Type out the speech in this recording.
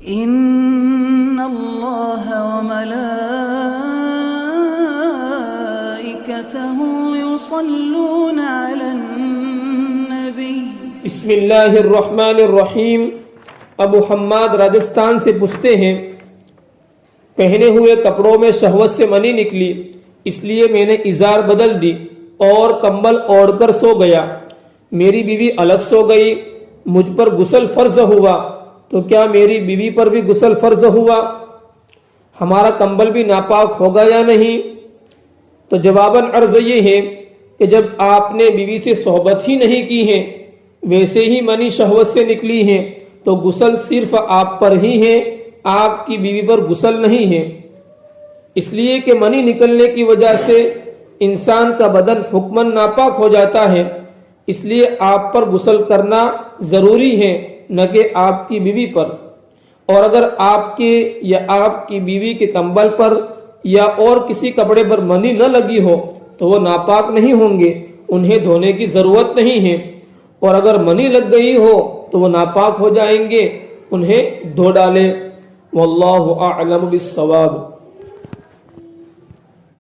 إن الله وملائكته يصلون على النبي بسم اللہ الرحمن الرحیم۔ ابو حماد راجستھان سے پوچھتے ہیں، پہنے ہوئے کپڑوں میں شہوت سے منی نکلی، اس لیے میں نے ازار بدل دی اور کمبل اوڑھ کر سو گیا، میری بیوی الگ سو گئی، مجھ پر غسل فرض ہوا، تو کیا میری بیوی پر بھی غسل فرض ہوا؟ ہمارا کمبل بھی ناپاک ہوگا یا نہیں؟ تو جواباً عرض یہ ہے کہ جب آپ نے بیوی سے صحبت ہی نہیں کی ہے، ویسے ہی منی شہوت سے نکلی ہے، تو غسل صرف آپ پر ہی ہے، آپ کی بیوی پر غسل نہیں ہے۔ اس لیے کہ منی نکلنے کی وجہ سے انسان کا بدن حکماً ناپاک ہو جاتا ہے، اس لیے آپ پر غسل کرنا ضروری ہے، نہ کہ آپ کی بیوی پر۔ اور اگر آپ کے یا آپ کی بیوی کے کمبل پر یا اور کسی کپڑے پر منی نہ لگی ہو تو وہ ناپاک نہیں ہوں گے، انہیں دھونے کی ضرورت نہیں ہے، اور اگر منی لگ گئی ہو تو وہ ناپاک ہو جائیں گے، انہیں دھو ڈالے۔ واللہ اعلم بالصواب۔